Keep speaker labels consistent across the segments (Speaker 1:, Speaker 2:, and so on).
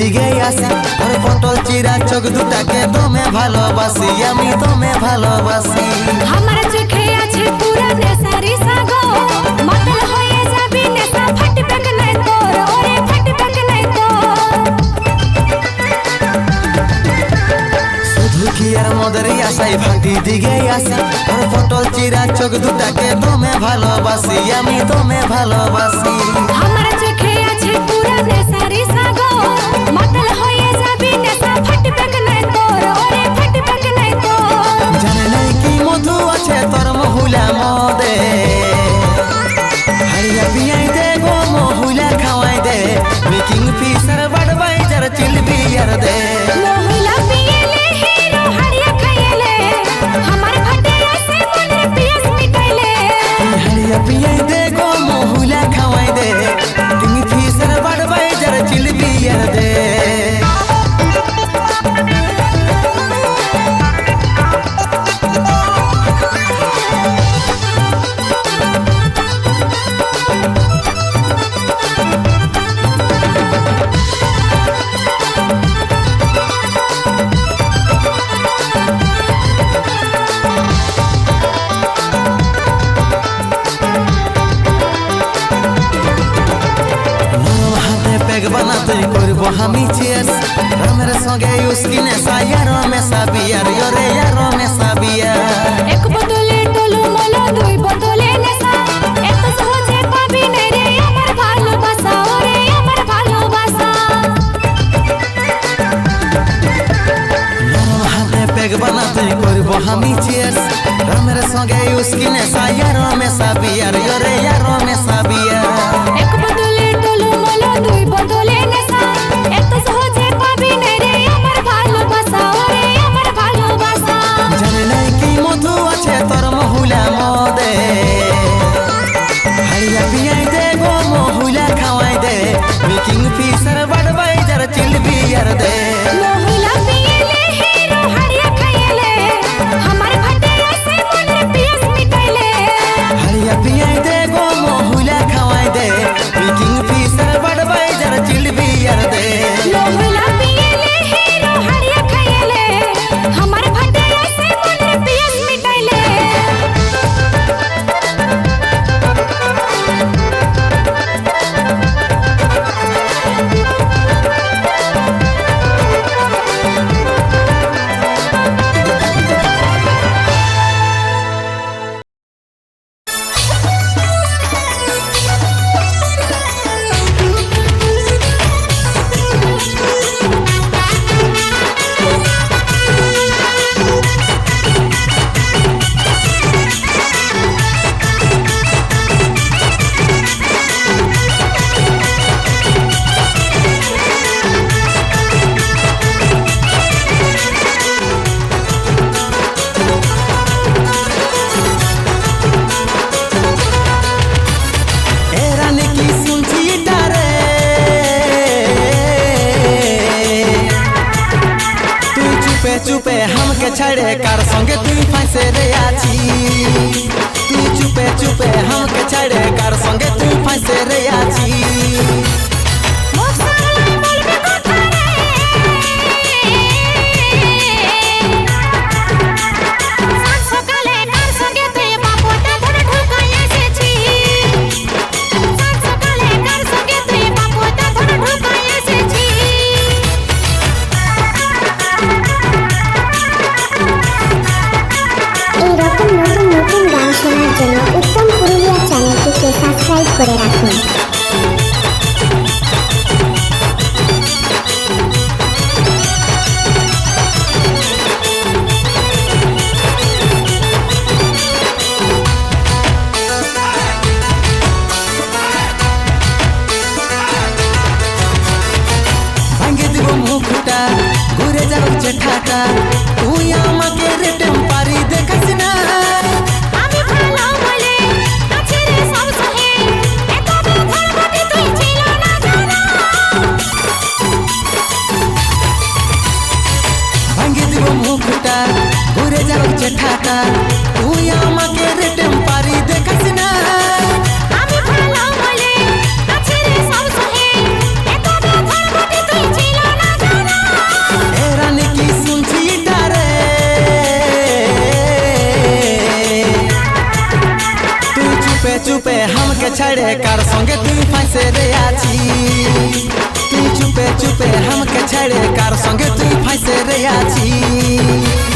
Speaker 1: দিকে আসি ওর পটল চিরা চোখ দুটাকে দমে ভালোবাসি আমি দমে ভালোবাসি
Speaker 2: আমার চোখে আছে পুরা নেশারি সাগো মাতাল হয়ে যাবি নেশা ফাটবে নাই তোর ওরে ফাটবে নাই তোর
Speaker 1: শুধু কি আর মদের আশাই ভাটি দিকে আসি ওর পটল চিরা চোখ দুটাকে দমে ভালোবাসি আমি দমে ভালোবাসি
Speaker 2: আমার চোখে আছে পুরা নেশারি সাগো মাতাল হয়ে যাবি নেশা ফাটবে নাই তোর ওরে ফাটবে নাই তোর
Speaker 1: জানে নাই কি মধু আছে তোর মহুলা মদে হারিয়া পিয়াই দে গো মহুলা খাওয়াই দে মেকিং ফিশার বাডবাইজার চিলবি আর দে
Speaker 2: মহুলা পিয়েলে হিরো হারিয়া খাইলে আমার ভাটে আসে মনের পিয়াস মিটাইলে
Speaker 1: হারিয়া পিয়াই দে গো মহুলা খাওয়াই দে মেকিং ফিশার বাডবাইজার চিলবি আর দে বানাতে করব আমি চিয়ার্স রামের সঙ্গে উস্কিনে সায়ারো মেসা বিয়ার ইরে ইয়ারো মেসা বিয়ার
Speaker 2: এক বোতলে টলু মলো দুই বোতলে নেশা এত সহজে পাবি নাই রে আমার ভালোবাসা ওরে আমার ভালোবাসা
Speaker 1: নরম হাতে পেগ বানাতে করব আমি চিয়ার্স রামের সঙ্গে উস্কিনে সায়ারো মেসা বিয়ার ইরে ইয়ারো মেসা বিয়ার
Speaker 2: এক বোতলে টলু মলো দুই বোতলে নেশা এত সহজে পাবি নাই রে আমার ভালোবাসা ওরে আমার ভালোবাসা
Speaker 1: জানে নাই কি মধু আছে তোর মহুলা মদে হারিয়া পিয়াই দে গো মহুলা খাওয়াই দে মেকিং ফিশার বাডবাইজার চিলবি আর দে
Speaker 2: মহুলা পিয়েলে হিরো হারিয়া খাইলে আমার ভাটে আসে মনের পিয়াস মিটাইলে
Speaker 1: হারিয়া পিয়াই দে গো মহুলা খাওয়াই দে মেকিং ফিশার বাডবাইজার চিলবি আর দে
Speaker 2: মহুলা পিয়েলে হিরো হারিয়া খাইলে আমার ভাটে আসে মনের পিয়াস মিটাইলে
Speaker 1: चुपे हमके छड़े कार संगे तुई फांसे रे आछी तू चुपे चुपे हमके छड़े कार संगे तुई फांसे रे आछी
Speaker 3: উত্তম পুরুলিয়া চ্যানেলটিকে সাবস্ক্রাইব করে রাখুন।
Speaker 1: हमके छाड़े कार संगे तुई फांसे रे आछी तुई चुपे चुपे हमके छाड़े कार संगे तुई फांसे रे आछी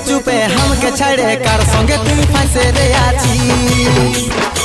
Speaker 1: चुपे हमके छाड़े कार संगे तुई फांसे रे आछी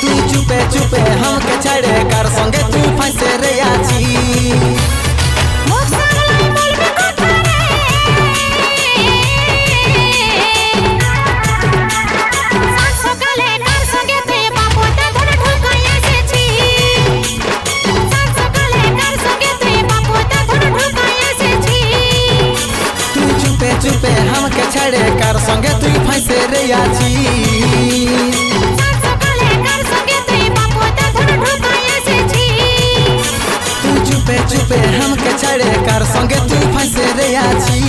Speaker 1: तुई चुपे चुपे हमके छाड़े कार संगे तुई फांसे रे आछी चुपे हमके छाड़े कार संगे तुई फांसे रे आछी चुपे चुपे हमके छाड़े कार संगे तुई फांसे रे आछी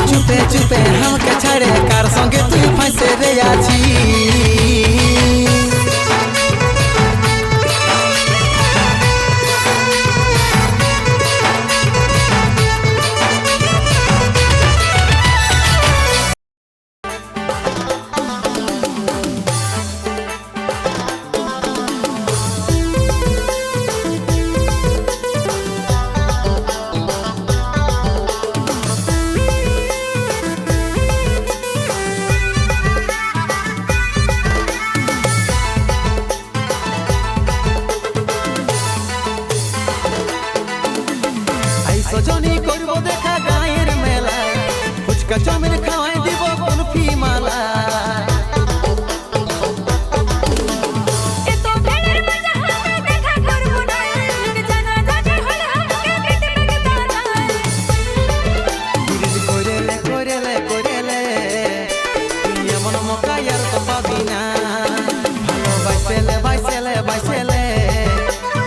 Speaker 1: चुपे चुपे हमके छाड़े कार संगे तुई फांसे रे आछी সজনী করব দেখা গায়ের মেলা ফুচকা চাউমিন খাওয়াই দিব কুলফি মালা এমন মকা আর তো পাবি না ভালোবাসলে বাইসেলে বাইসেলে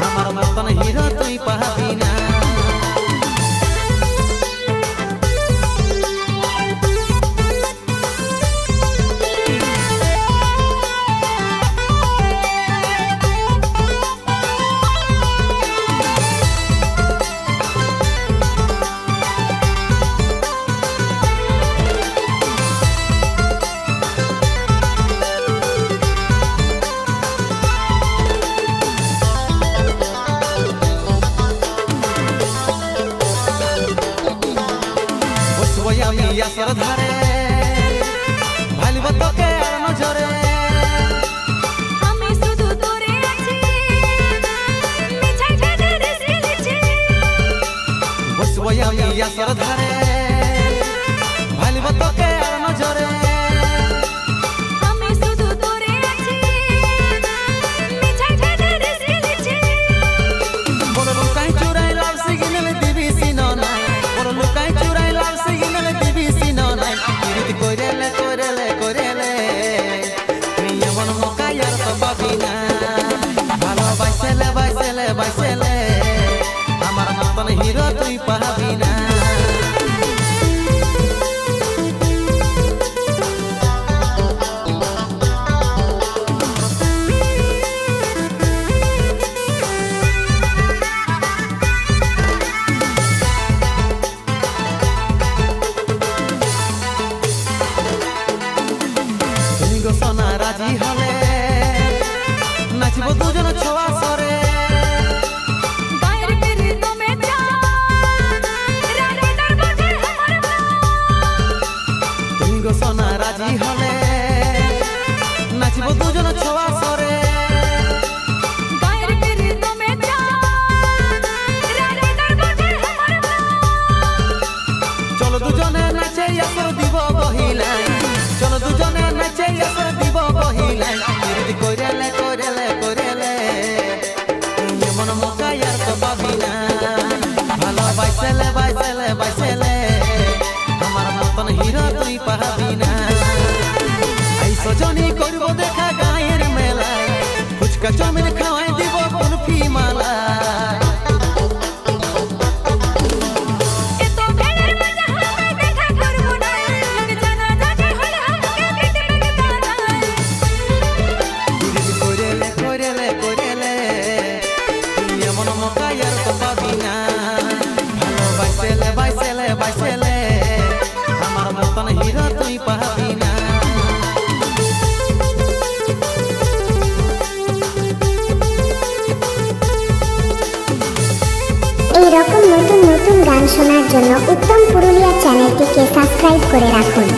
Speaker 1: আমার মতন হিরো তুই পাবি না আমি আসর ধারে ভালিব তোকে আর নজরে
Speaker 2: আমি শুধু তোরে আছি মিছাই কাজে রেসিলেছি
Speaker 1: বসবই আমি আসর ধারে ভালিব তোকে আর নজরে
Speaker 2: আমি শুধু তোরে আছি মিছাই কাজে রেসিলেছি
Speaker 1: বড় লুকাই চুরাই লাল সিগন্যাল দিবি সিনো নাই বড় লুকাই চুরাই লাল সিগন্যাল দিবি সিনো নাই পিরিত কইরেলে কইরেলে কইরেলে তুই এমন মকা আর তো পাবি না ভালোবাসলে বাইসেলে বাইসেলে আমার মতন হিরো তুই পাবি না দুজনে নাচে আসর দিব বহিলাই, চলো দুজনে নাচে আসর দিব বহিলাই। পিরিতি কইরেলে কইরেলে কইরেলে এমন মৌকা আর তো পাবি না। ভালোবাসলে বাইসেলে বাইসেলে আমার মতন হিরো তুই পাবি না। এই সজনী করব দেখা গায়ের মেলায়, ফুচকা চাউমিন খাওয়াই দিব কুলফি মালায়।
Speaker 2: এত বেড়ার মজা হাতে দেখা করব না, লোকে জানা জানা হলে আমাকে কেটে কেটে দাঁড়ায়।
Speaker 1: পিরিতি কইরেলে কইরেলে কইরেলে তুই এমন মৌকা আর তো পাবি না। ভালোবাসলে বাইসেলে বাইসেলে আমার মতন হিরো তুই পাবি না।
Speaker 3: এই রকম নতুন নতুন গান শোনার জন্য উত্তম পুরুলিয়া চ্যানেলটিকে সাবস্ক্রাইব করে রাখুন।